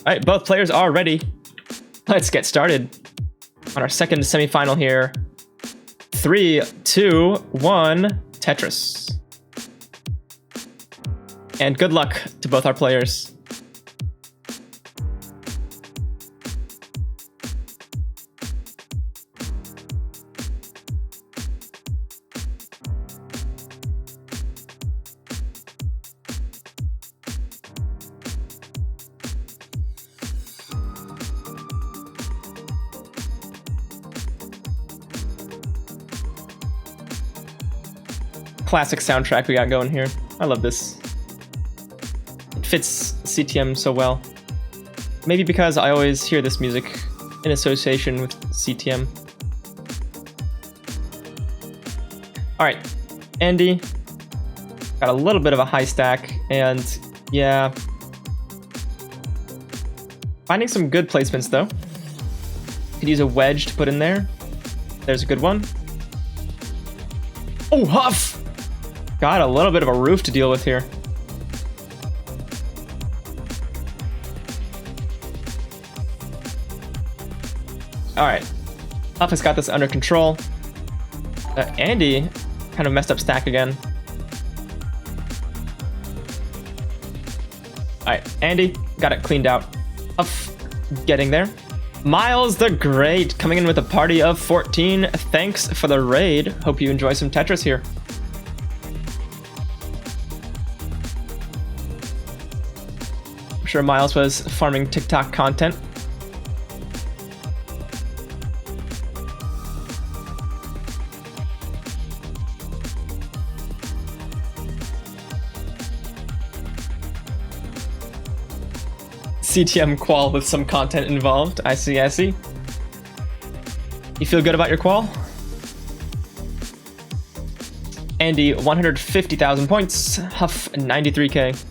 All right, both players are ready. Let's get started on our second semifinal here. 3, 2, 1, Tetris. And good luck to both our players. Classic soundtrack we got going here. I love this. It fits CTM so well. Maybe because I always hear this music in association with CTM. Alright, Andy got a little bit of a high stack, and yeah, finding some good placements though. Could use a wedge to put in there. There's a good one. Oh, Huff! Got a little bit of a roof to deal with here. Alright, Huff has got this under control. Andy kind of messed up stack again. Alright, Andy got it cleaned out. Huff getting there. Miles the Great coming in with a party of 14. Thanks for the raid. Hope you enjoy some Tetris here. I'm sure Miles was farming TikTok content. CTM qual with some content involved. I see, I see. You feel good about your qual? Andy, 150,000 points. Huff, 93k.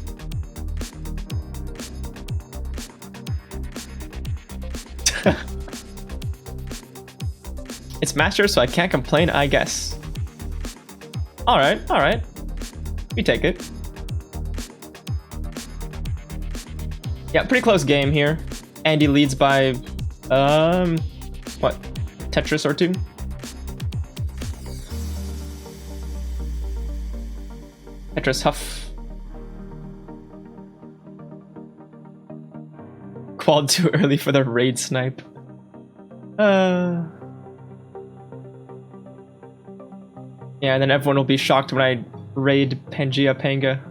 It's master, so I can't complain, I guess. Alright, alright. We take it. Yeah, pretty close game here. Andy leads by, what? Tetris or 2? Tetris Huff. Qualled too early for the raid snipe. Yeah, and then everyone will be shocked when I raid Pangea Panga.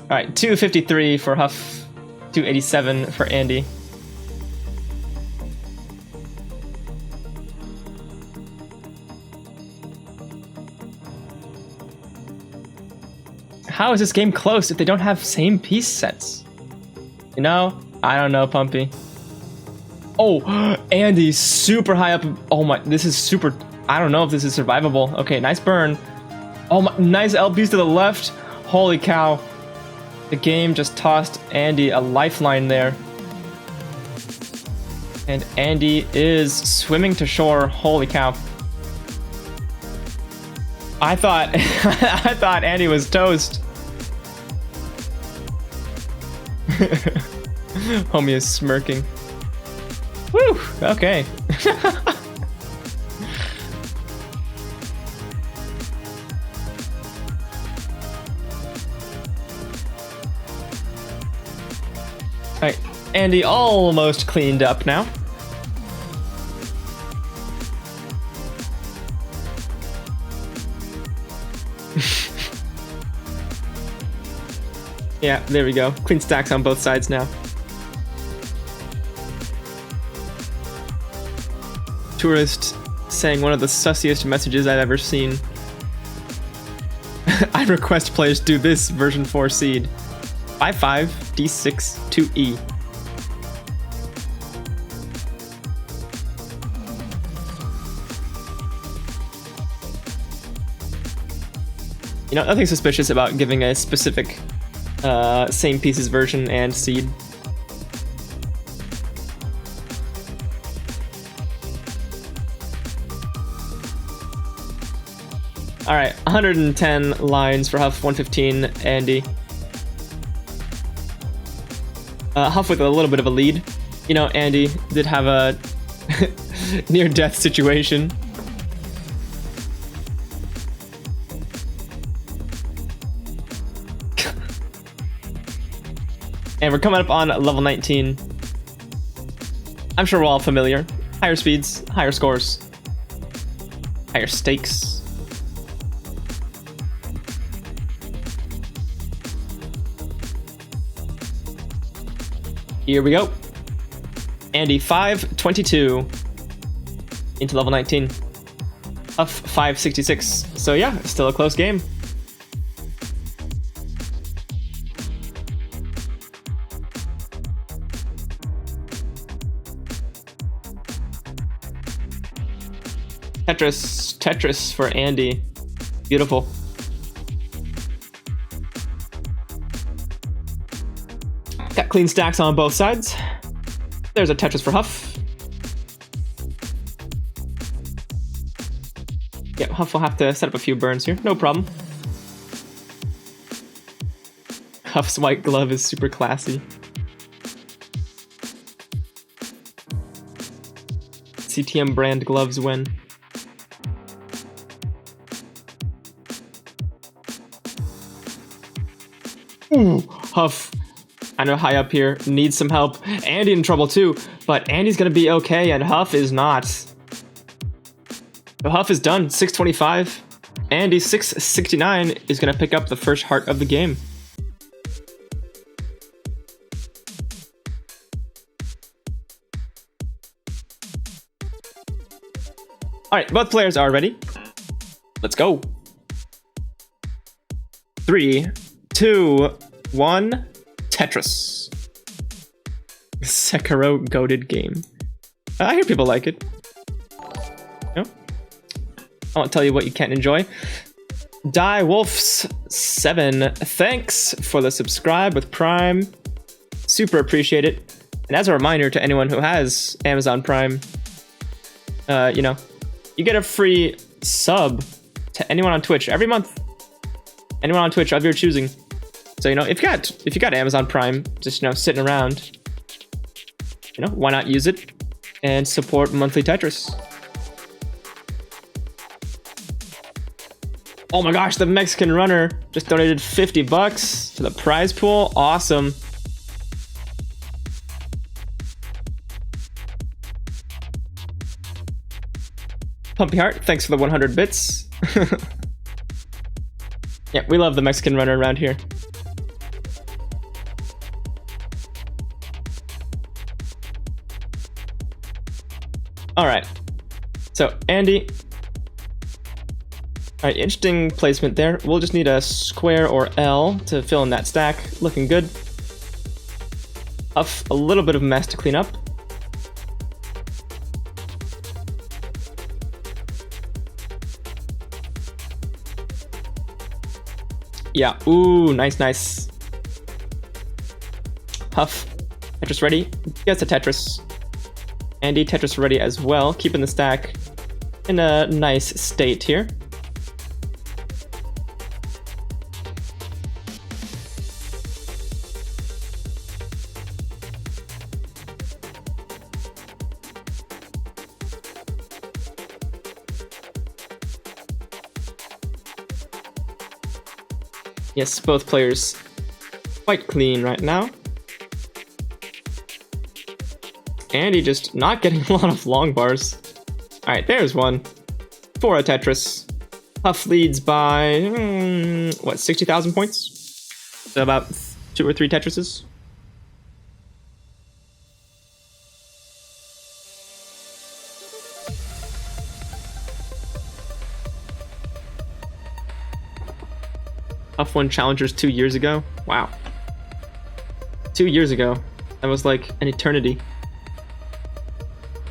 Alright, 253 for Huff, 287 for Andy. How is this game close if they don't have same piece sets? You know? I don't know, Pumpy. Oh, Andy's super high up. Oh my, this is super, I don't know if this is survivable. Okay, nice burn. Oh my, nice LPs to the left. Holy cow. The game just tossed Andy a lifeline there. And Andy is swimming to shore. Holy cow. I thought I thought Andy was toast. Homie is smirking. Woo! Okay. Alright, Andy almost cleaned up now. Yeah, there we go. Clean stacks on both sides now. Tourist saying one of the sussiest messages I've ever seen. I request players do this version 4 seed. 5-5, D6, 2E. You know, nothing suspicious about giving a specific same pieces version and seed. All right, 110 lines for Huff, 115 Andy. Huff with a little bit of a lead. You know, Andy did have a near-death situation. And we're coming up on level 19. I'm sure we're all familiar. Higher speeds, higher scores, higher stakes. Here we go. Andy 522 into level 19. Huff 566. So yeah, still a close game. Tetris for Andy. Beautiful. Got clean stacks on both sides. There's a Tetris for Huff. Yeah, Huff will have to set up a few burns here. No problem. Huff's white glove is super classy. CTM brand gloves win. Ooh, Huff, I know high up here, needs some help. Andy in trouble too, but Andy's gonna be okay and Huff is not. So Huff is done, 625. Andy, 669, is gonna pick up the first heart of the game. All right, both players are ready. Let's go. 3, 2, 1, Tetris. Sekiro goated game. I hear people like it. No? I won't tell you what you can't enjoy. Die Wolfs 7, thanks for the subscribe with Prime. Super appreciate it. And as a reminder to anyone who has Amazon Prime, you know, you get a free sub to anyone on Twitch every month. Anyone on Twitch of your choosing. So, you know, if you got Amazon Prime just, you know, sitting around, you know, why not use it and support monthly Tetris? Oh my gosh, the Mexican runner just donated $50 to the prize pool. Awesome. Pumpy Heart, thanks for the 100 bits. Yeah, we love the Mexican runner around here. All right, so Andy. All right, interesting placement there. We'll just need a square or L to fill in that stack. Looking good. Huff, a little bit of mess to clean up. Yeah, ooh, nice, nice. Huff, Tetris ready. Gets a Tetris. Andy, Tetris ready as well. Keeping the stack in a nice state here. Yes, both players quite clean right now. Andy just not getting a lot of long bars. All right, there's one for a Tetris. Huff leads by, what, 60,000 points? So about 2 or 3 Tetrises. Huff won Challengers 2 years ago. Wow. 2 years ago. That was like an eternity.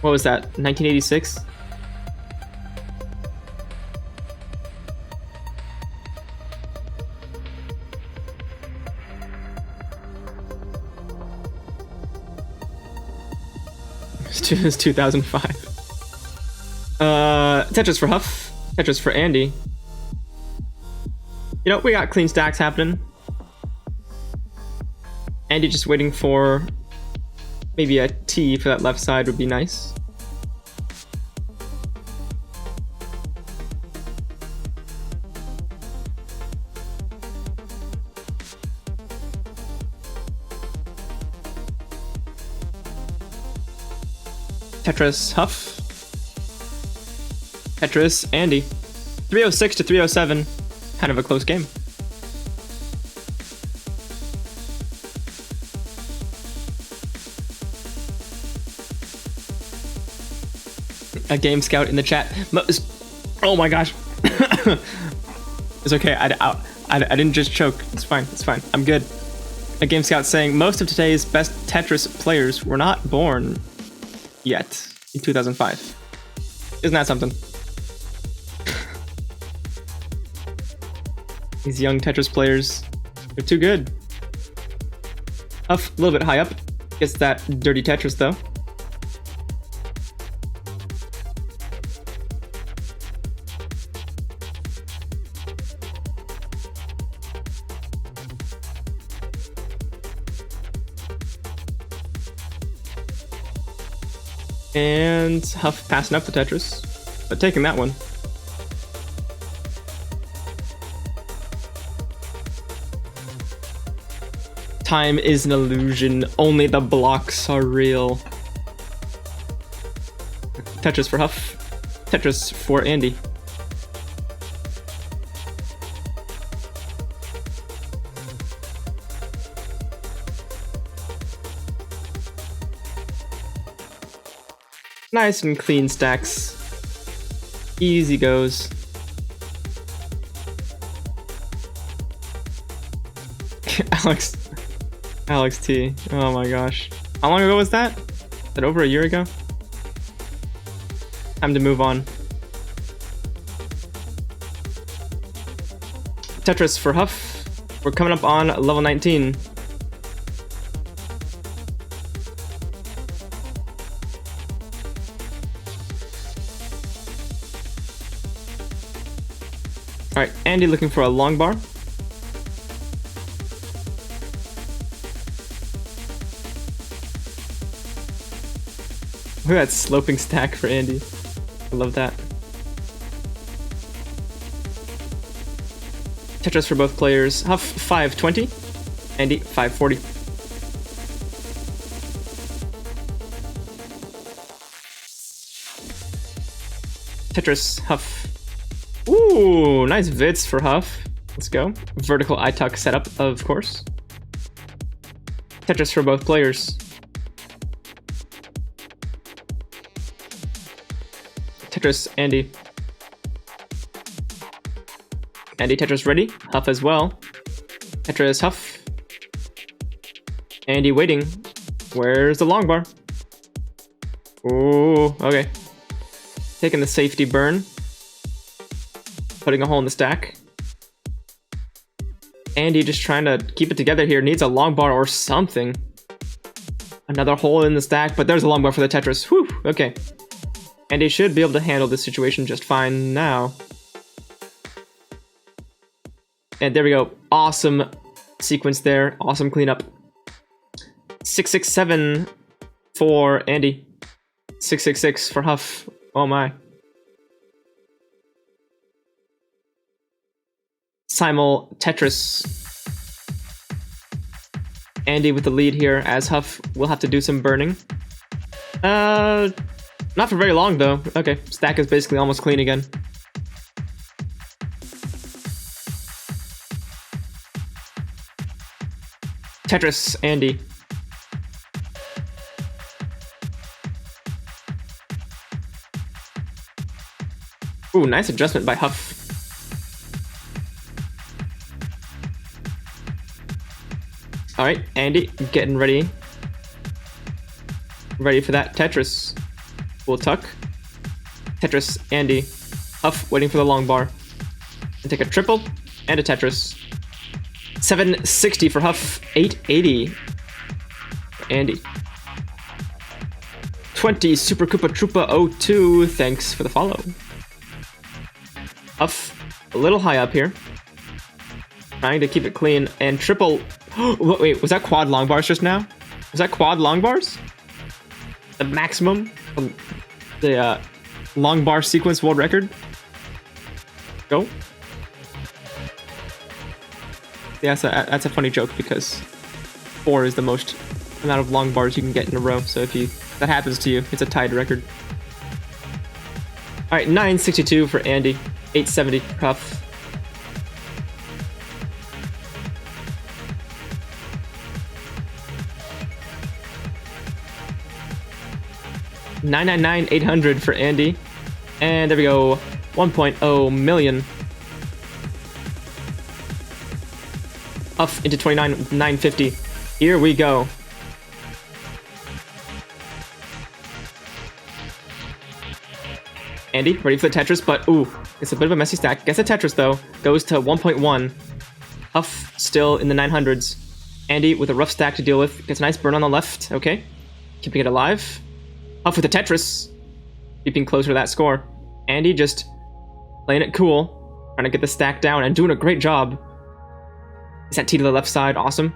What was that? 1986? It was 2005. Tetris for Huff. Tetris for Andy. You know, we got clean stacks happening. Andy just waiting for maybe a T for that left side would be nice. Tetris Huff. Tetris Andy. 306 to 307. Kind of a close game. A game scout in the chat. Oh my gosh. It's okay. I didn't just choke. It's fine. It's fine. I'm good. A game scout saying most of today's best Tetris players were not born yet in 2005. Isn't that something? These young Tetris players, they're too good. Huff, a little bit high up. Gets that dirty Tetris though. And Huff passing up the Tetris, but taking that one. Time is an illusion, only the blocks are real. Tetris for Huff, Tetris for Andy. Nice and clean stacks. Easy goes. Alex T. Oh my gosh. How long ago was that? Is that over a year ago? Time to move on. Tetris for Huff. We're coming up on level 19. Alright, Andy looking for a long bar. Look at that sloping stack for Andy. I love that. Tetris for both players. Huff 520. Andy 540. Tetris Huff. Ooh, nice vids for Huff. Let's go. Vertical iTuck setup, of course. Tetris for both players. Tetris Andy. Andy Tetris ready. Huff as well. Tetris Huff. Andy waiting. Where's the long bar? Ooh, okay. Taking the safety burn. Putting a hole in the stack. Andy just trying to keep it together here. Needs a long bar or something. Another hole in the stack, but there's a long bar for the Tetris. Whew, okay. Andy should be able to handle this situation just fine now. And there we go. Awesome sequence there. Awesome cleanup. 667 for Andy. 666 for Huff. Oh my. Simul Tetris. Andy with the lead here, as Huff will have to do some burning. Not for very long though. Okay, stack is basically almost clean again. Tetris Andy. Ooh, nice adjustment by Huff. Alright, Andy getting ready. Ready for that Tetris. Full tuck. Tetris Andy. Huff waiting for the long bar. And take a triple and a Tetris. 760 for Huff. 880 for Andy. 20 Super Koopa Troopa 02. Thanks for the follow. Huff a little high up here. Trying to keep it clean and triple. Wait, was that quad long bars just now? Was that quad long bars? The maximum of the long bar sequence world record? Go. Yeah, that's a funny joke because 4 is the most amount of long bars you can get in a row. So if that happens to you, it's a tied record. All right, 962 for Andy, 870 for Huff. $999,800 for Andy, and there we go, 1.0 million. Huff into 29,950. Here we go. Andy, ready for the Tetris, but ooh, it's a bit of a messy stack. Gets a Tetris though, goes to 1.1. Huff still in the 900s. Andy with a rough stack to deal with, gets a nice burn on the left, okay. Keeping it alive. Huff with the Tetris, keeping closer to that score. Andy just playing it cool, trying to get the stack down and doing a great job. Is that T to the left side? Awesome.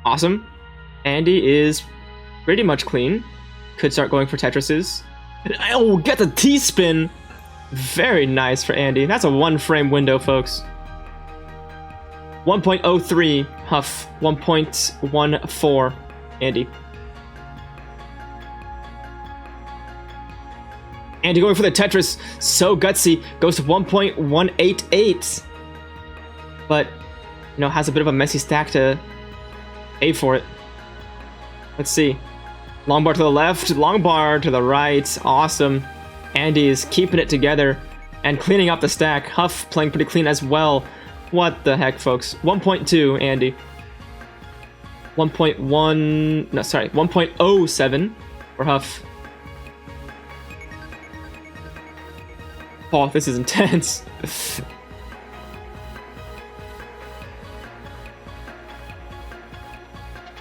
Awesome. Andy is pretty much clean. Could start going for Tetrises. Oh, get the T-spin! Very nice for Andy. That's a 1-frame window, folks. 1.03 Huff. 1.14 Andy. Andy going for the Tetris. So gutsy. Goes to 1.188. But, you know, has a bit of a messy stack to pay for it. Let's see. Long bar to the left, long bar to the right. Awesome. Andy is keeping it together and cleaning up the stack. Huff playing pretty clean as well. What the heck, folks? 1.2, Andy. 1.1... No, sorry. 1.07 for Huff. Oh, this is intense.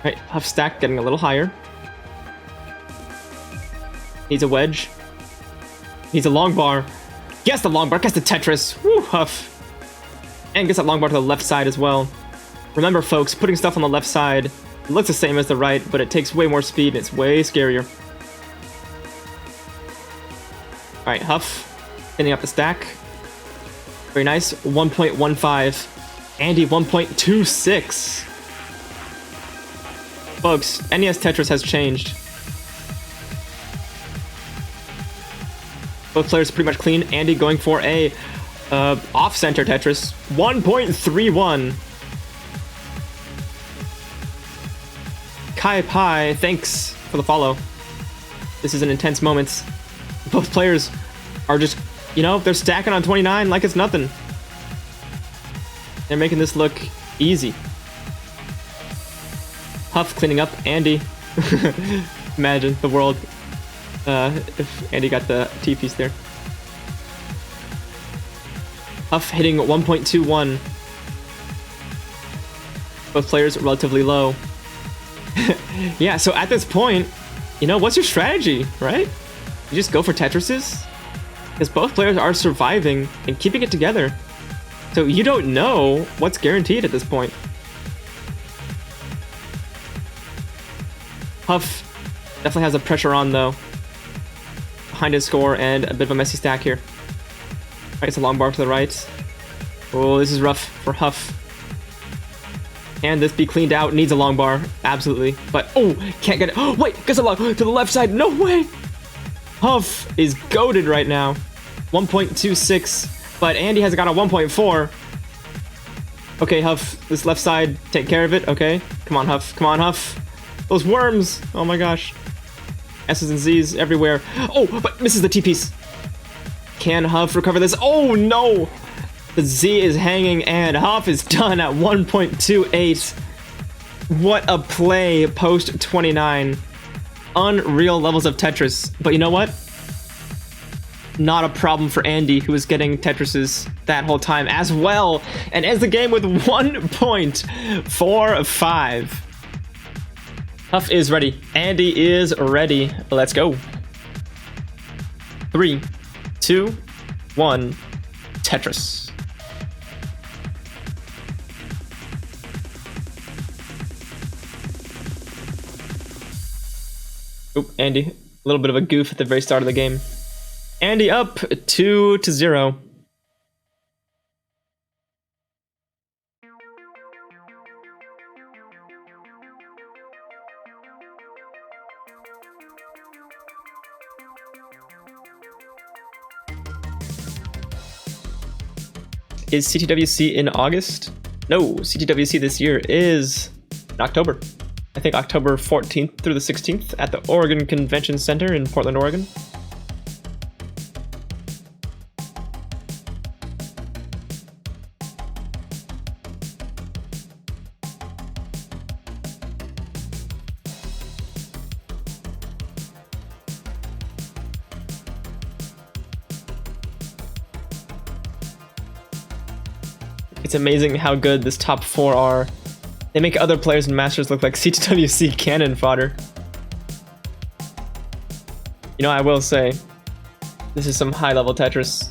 Right, Huff stack getting a little higher. Needs a wedge. Needs a long bar. Gets the long bar. Gets the Tetris. Woo, Huff. And gets that long bar to the left side as well. Remember, folks, putting stuff on the left side, it looks the same as the right, but it takes way more speed and it's way scarier. Alright, Huff. Hitting up the stack. Very nice. 1.15. Andy, 1.26. Folks, NES Tetris has changed. Both players pretty much clean. Andy going for a off-center Tetris. 1.31. Kai Pai, thanks for the follow. This is an intense moment. Both players are just, you know, they're stacking on 29 like it's nothing. They're making this look easy. Huff cleaning up Andy. Imagine the world if Andy got the T-piece there. Huff hitting 1.21. Both players relatively low. Yeah, so at this point, you know, what's your strategy, right? You just go for Tetrises? Because both players are surviving and keeping it together. So you don't know what's guaranteed at this point. Huff definitely has the pressure on, though. Behind his score and a bit of a messy stack here. Right, it's a long bar to the right. Oh, this is rough for Huff. Can this be cleaned out? Needs a long bar, absolutely. But, oh, can't get it. Oh, wait, gets a long to the left side. No way! Huff is goated right now. 1.26, but Andy has got a 1.4. Okay, Huff, this left side, take care of it, okay? Come on, Huff, come on, Huff. Those worms, oh my gosh. S's and Z's everywhere. Oh, but misses the T-piece. Can Huff recover this? Oh, no! The Z is hanging, and Huff is done at 1.28. What a play post 29. Unreal levels of Tetris. But you know what? Not a problem for Andy, who was getting Tetrises that whole time as well, and ends the game with 1.45. Huff is ready. Andy is ready. Let's go. 3, 2, 1. Tetris. Oop, Andy. A little bit of a goof at the very start of the game. Andy up 2-0. Is CTWC in August? No, CTWC this year is in October. I think October 14th through the 16th at the Oregon Convention Center in Portland, Oregon. It's amazing how good this top 4 are. They make other players and masters look like CTWC cannon fodder. You know, I will say, this is some high-level Tetris.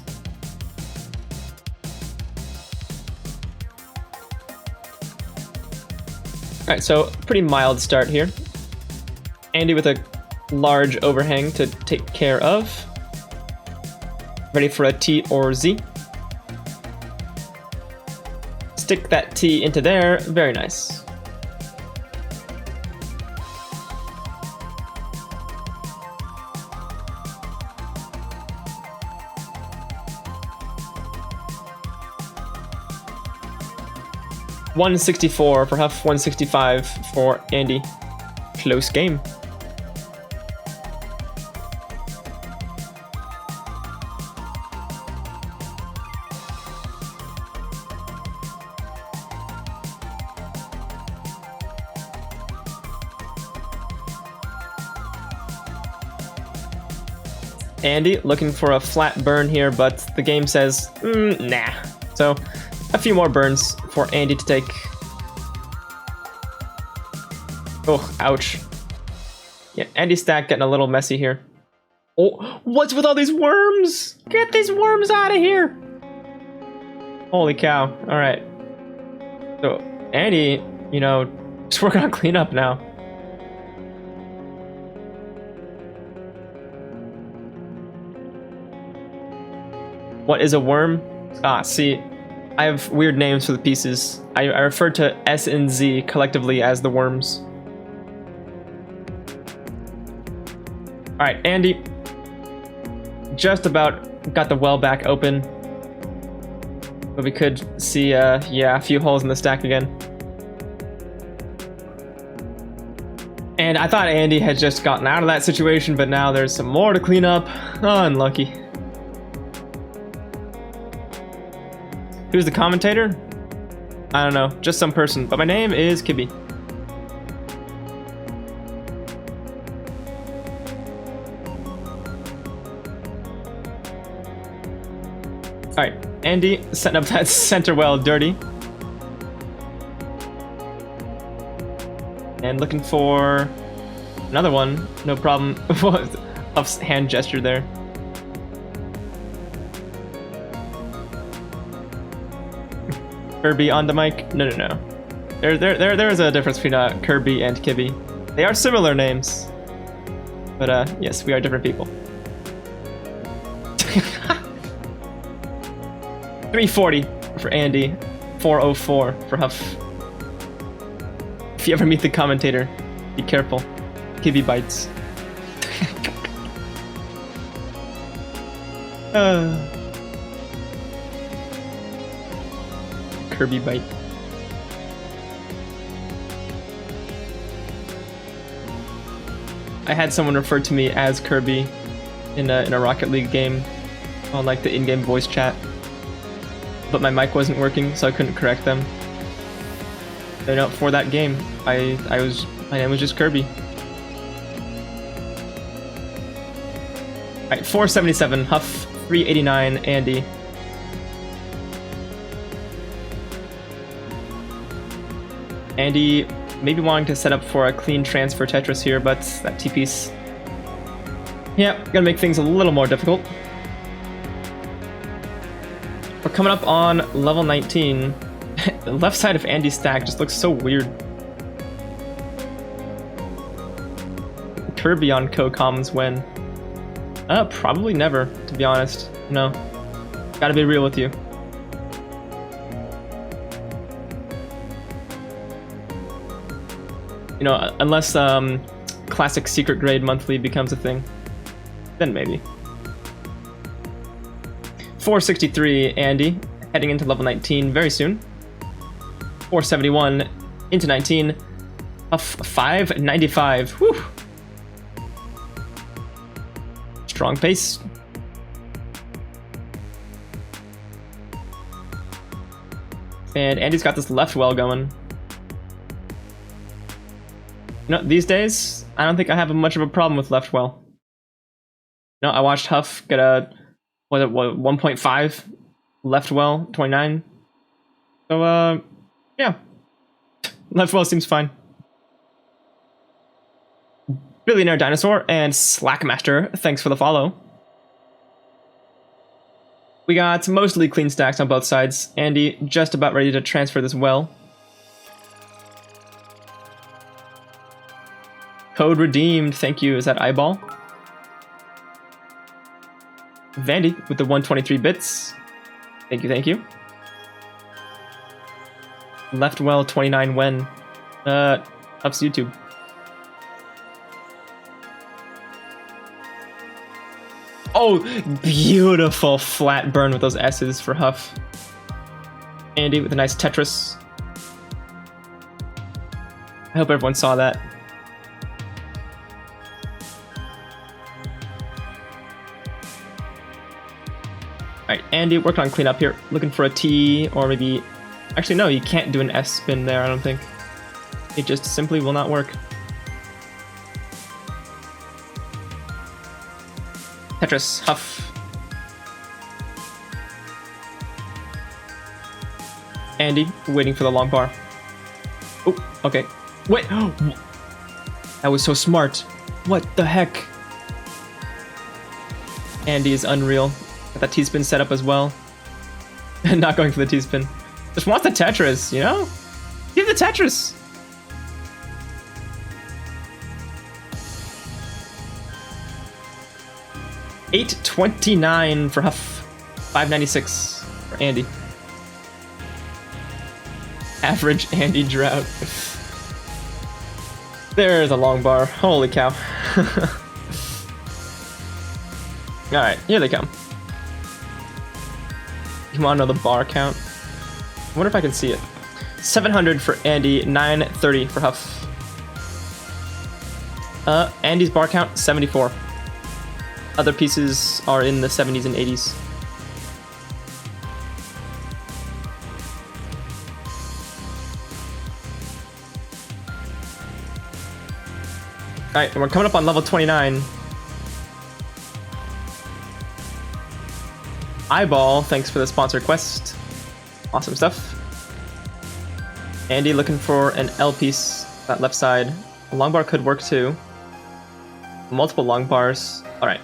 Alright, so pretty mild start here. Andy with a large overhang to take care of. Ready for a T or Z. Stick that T into there, very nice. $164 for Huff, $165 for Andy. Close game. Andy looking for a flat burn here, but the game says, nah. So, a few more burns for Andy to take. Oh, ouch. Yeah, Andy's stack getting a little messy here. Oh, what's with all these worms? Get these worms out of here! Holy cow, alright. So, Andy, you know, just working on cleanup now. What is a worm? Ah, see, I have weird names for the pieces. I refer to S and Z collectively as the worms. Alright, Andy. Just about got the well back open. But we could see, yeah, a few holes in the stack again. And I thought Andy had just gotten out of that situation, but now there's some more to clean up. Oh, unlucky. Who's the commentator? I don't know, just some person, but my name is Kibi. Alright, Andy setting up that center well dirty. And looking for another one, no problem. Huff's hand gesture there. Kirby on the mic? No. There is a difference between Kirby and Kibi. They are similar names, but yes, we are different people. 340 for Andy, 404 for Huff. If you ever meet the commentator, be careful. Kibi Bytes. Kibi Byte. I had someone refer to me as Kirby in a Rocket League game on like the in-game voice chat, but my mic wasn't working, so I couldn't correct them. So no, for that game, my name was just Kirby. Alright, 477 Huff, 389 Andy. Andy maybe wanting to set up for a clean transfer Tetris here, but that T-piece, yeah, gonna make things a little more difficult. We're coming up on level 19. The left side of Andy's stack just looks so weird. Kirby on co-coms win? Probably never, to be honest. No. Gotta be real with you. You know, unless classic secret grade monthly becomes a thing, then maybe. 463 Andy, heading into level 19 very soon. 471 into 19. 595. Whew. Strong pace. And Andy's got this left well going. You know, these days, I don't think I have much of a problem with left well. No, I watched Huff get a, what 1.5 left well, 29. So, yeah. Left well seems fine. Billionaire Dinosaur and Slackmaster, thanks for the follow. We got mostly clean stacks on both sides. Andy just about ready to transfer this well. Code redeemed, thank you. Is that Eyeball? Vandy with the 123 bits. Thank you, thank you. Left well 29 when. Ups YouTube. Oh, beautiful flat burn with those S's for Huff. Andy with a nice Tetris. I hope everyone saw that. Alright, Andy working on cleanup here. Looking for a T or maybe... Actually, no, you can't do an S spin there, I don't think. It just simply will not work. Tetris, Huff. Andy, waiting for the long bar. Oh, okay. Wait! That was so smart. What the heck? Andy is unreal. Got that T-spin set up as well. Not going for the T-spin. Just want the Tetris, you know? Give the Tetris! $8.29 for Huff. $5.96 for Andy. Average Andy drought. There's a long bar. Holy cow. Alright, here they come. You wanna know the bar count? I wonder if I can see it. 700 for Andy, 930 for Huff. Andy's bar count, 74. Other pieces are in the 70s and 80s. Alright, and we're coming up on level 29. Eyeball, thanks for the sponsor quest. Awesome stuff. Andy looking for an L piece, that left side. A long bar could work too. Multiple long bars. Alright.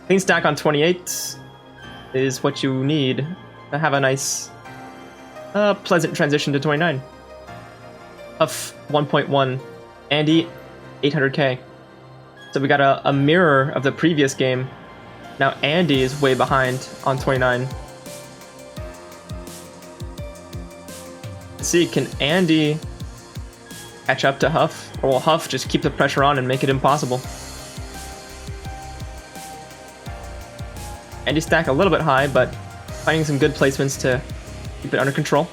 Clean stack on 28 is what you need to have a nice, pleasant transition to 29. Huff 1.1. Andy 800k. So we got a mirror of the previous game. Now Andy is way behind on 29. Let's see, can Andy catch up to Huff? Or will Huff just keep the pressure on and make it impossible? Andy stack a little bit high, but finding some good placements to keep it under control.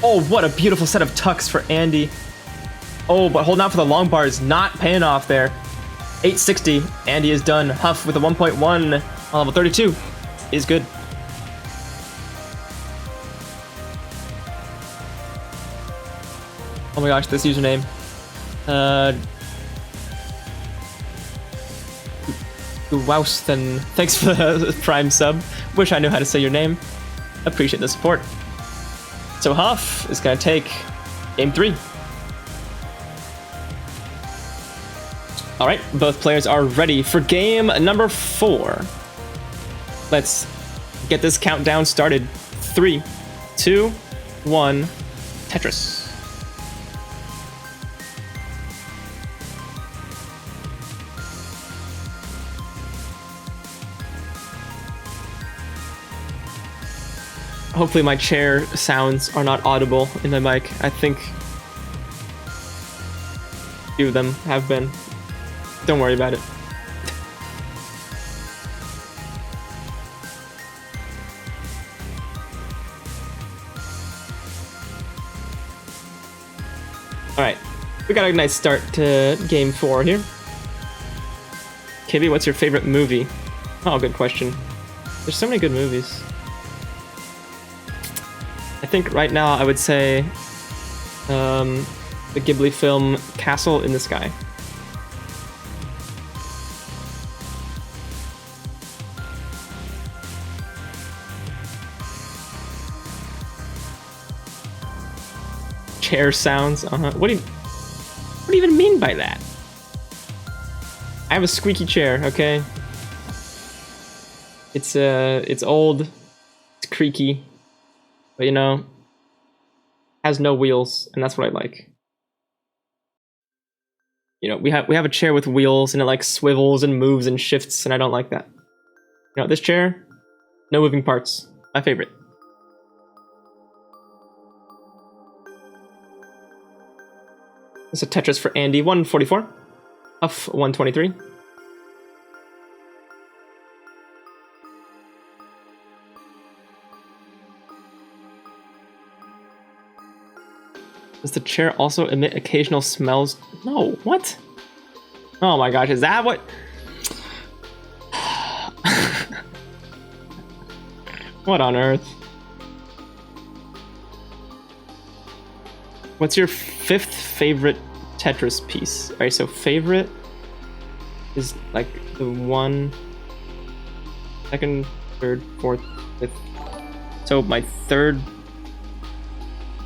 Oh, what a beautiful set of tucks for Andy. Oh, but holding out for the long bar is not paying off there. 860, Andy is done. Huff with a 1.1 on level 32 is good. Oh my gosh, this username. Wouston, thanks for the Prime sub. Wish I knew how to say your name. Appreciate the support. So Huff is gonna take game 3. Alright, both players are ready for game number 4. Let's get this countdown started. 3, 2, 1, Tetris. Hopefully my chair sounds are not audible in the mic. I think a few of them have been. Don't worry about it. Alright, we got a nice start to game 4 here. Kibi, what's your favorite movie? Oh, good question. There's so many good movies. I think right now I would say the Ghibli film Castle in the Sky. Chair sounds. What do you even mean by that? I have a squeaky chair, okay? It's old, it's creaky, but you know, has no wheels, and that's what I like. You know, we have a chair with wheels, and it like swivels and moves and shifts, and I don't like that. You know, this chair, no moving parts. My favorite. It's a Tetris for Andy, 144. Huff, 123. Does the chair also emit occasional smells? No, what? Oh my gosh, is that what? What on earth? What's your 5th favorite Tetris piece? Alright, so favorite is like the 1, 2nd, 3rd, 4th, 5th. So my 3rd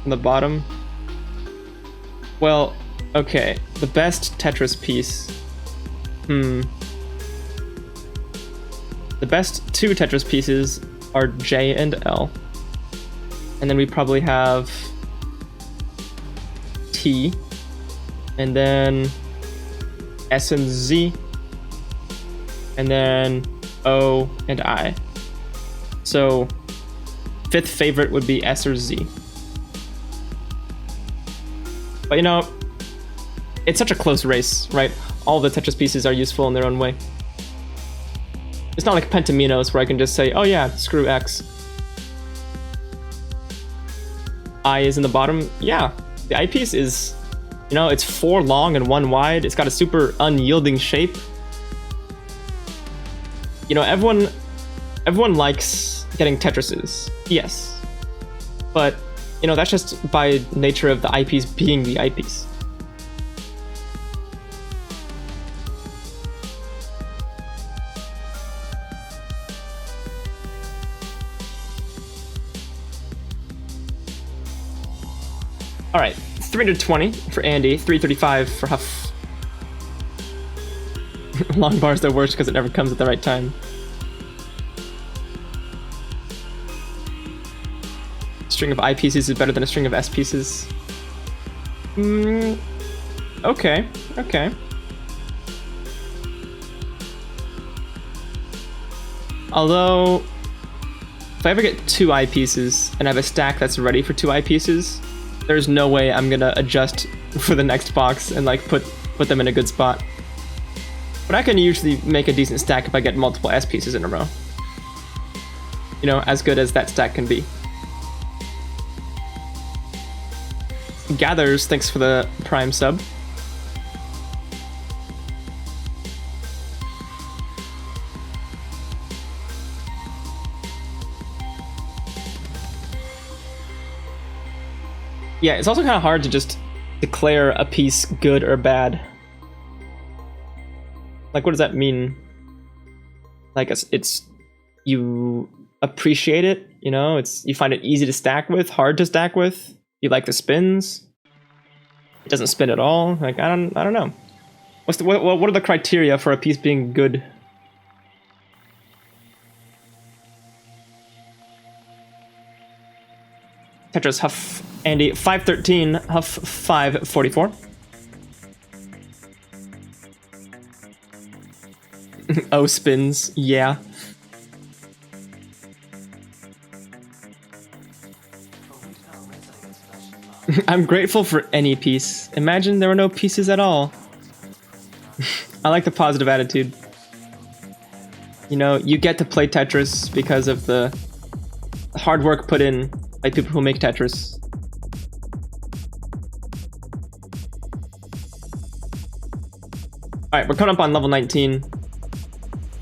from the bottom. Well, okay, the best Tetris piece. The best 2 Tetris pieces are J and L. And then we probably have T, and then S and Z, and then O and I. So 5th favorite would be S or Z. But you know, it's such a close race, right? All the Tetris pieces are useful in their own way. It's not like Pentaminos where I can just say, oh yeah, screw X. I is in the bottom, yeah. The eyepiece is, you know, it's 4 long and 1 wide. It's got a super unyielding shape. You know, everyone likes getting Tetrises, yes. But, you know, that's just by nature of the eyepiece being the eyepiece. Alright, 320 for Andy, 335 for Huff. Long bar is the worst because it never comes at the right time. A string of I pieces is better than a string of S pieces. Okay, okay. Although, if I ever get 2 I pieces and I have a stack that's ready for 2 I pieces, there's no way I'm gonna adjust for the next box and like put them in a good spot. But I can usually make a decent stack if I get multiple S pieces in a row. You know, as good as that stack can be. Gathers, thanks for the Prime sub. Yeah, it's also kind of hard to just declare a piece good or bad. Like, what does that mean? Like, it's you appreciate it, you know? You find it easy to stack with, hard to stack with. You like the spins. It doesn't spin at all. Like, I don't know. What are the criteria for a piece being good? Tetris Huff Andy 513, Huff 544. Oh, spins, yeah. I'm grateful for any piece. Imagine there were no pieces at all. I like the positive attitude. You know, you get to play Tetris because of the hard work put in by people who make Tetris. Alright, we're coming up on level 19.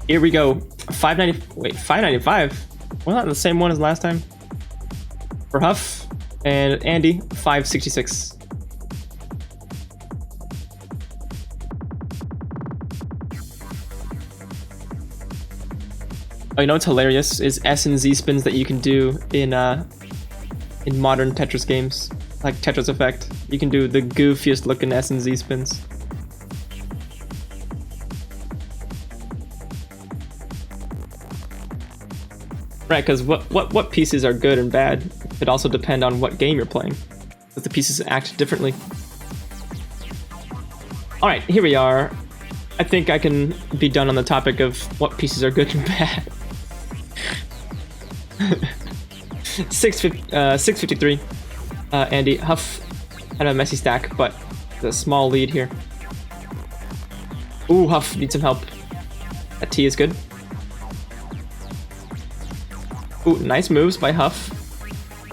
Here we go. 590. Wait, 595? We're not the same one as last time. For Huff and Andy, 566. Oh, you know what's hilarious is S and Z spins that you can do in modern Tetris games, like Tetris Effect. You can do the goofiest looking S and Z spins. Right, because what pieces are good and bad could also depend on what game you're playing, because the pieces act differently. All right, here we are. I think I can be done on the topic of what pieces are good and bad. 653. Andy. Huff had a messy stack, but a small lead here. Ooh, Huff needs some help. That T is good. Ooh, nice moves by Huff.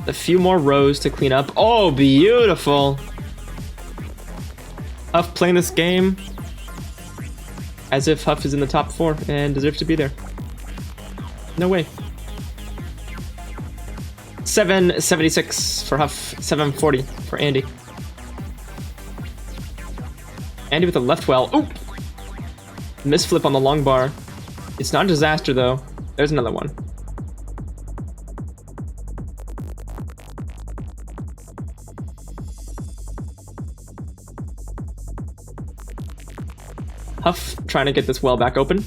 A few more rows to clean up. Oh, beautiful. Huff playing this game as if Huff is in the top 4 and deserves to be there. No way. 776 for Huff, 740 for Andy. Andy with a left well. Oop! Misflip on the long bar. It's not a disaster though. There's another one. Huff trying to get this well back open.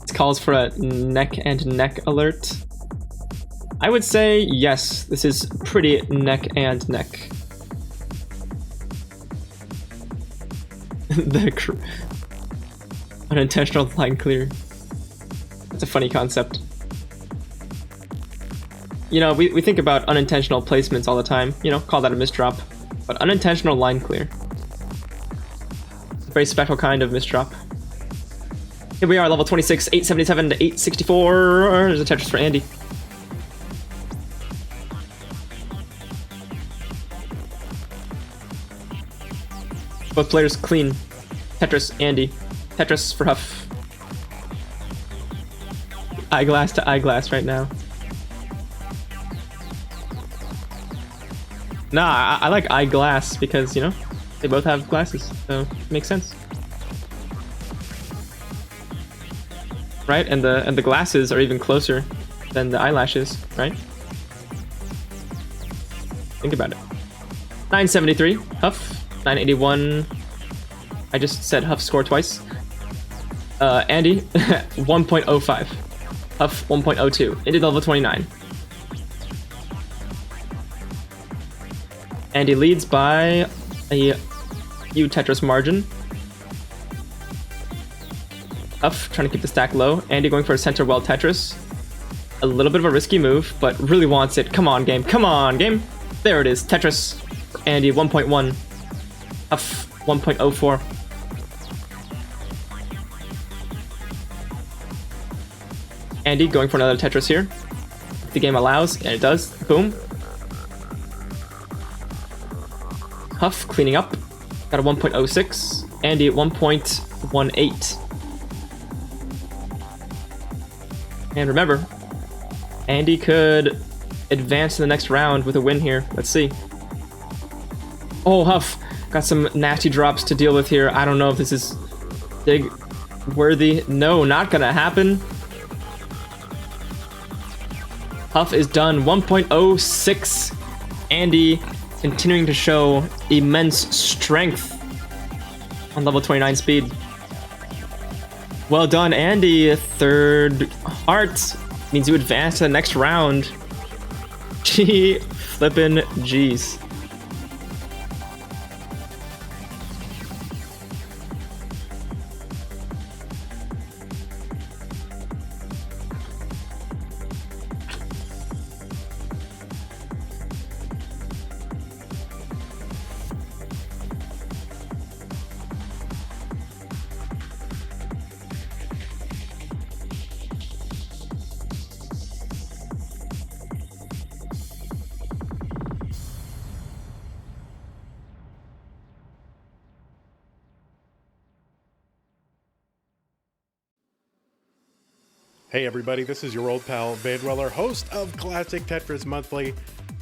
This calls for a neck and neck alert. I would say yes, this is pretty neck and neck. The unintentional line clear. That's a funny concept. You know, we think about unintentional placements all the time. You know, call that a misdrop. But unintentional line clear. A very special kind of misdrop. Here we are, level 26, 877 to 864. There's a Tetris for Andy. Both players clean. Tetris, Andy. Tetris for Huff. Eyeglass to eyeglass right now. Nah, I like eyeglass because, you know, they both have glasses, so it makes sense. Right? And the glasses are even closer than the eyelashes, right? Think about it. 973, Huff. 981. I just said Huff score twice. Andy, 1.05. Huff, 1.02. Into level 29. Andy leads by a few Tetris margin. Huff trying to keep the stack low. Andy going for a center well Tetris. A little bit of a risky move, but really wants it. Come on, game. Come on, game. There it is. Tetris for Andy, 1.1. Huff, 1.04. Andy going for another Tetris here. If the game allows, and it does. Boom. Huff cleaning up. Got a 1.06. Andy at 1.18. And remember, Andy could advance to the next round with a win here. Let's see. Oh, Huff got some nasty drops to deal with here. I don't know if this is big worthy. No, not gonna happen. Huff is done. 1.06. Andy continuing to show immense strength on level 29 speed. Well done, Andy. Third heart means you advance to the next round. Gee, flippin' G's. Hey everybody, this is your old pal Vandweller, host of Classic Tetris Monthly,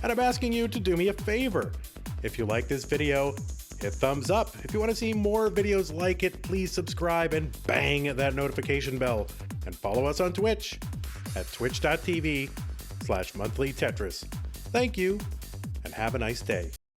and I'm asking you to do me a favor. If you like this video, hit thumbs up. If you want to see more videos like it, please subscribe and bang that notification bell. And follow us on Twitch at twitch.tv/monthlytetris. Thank you, and have a nice day.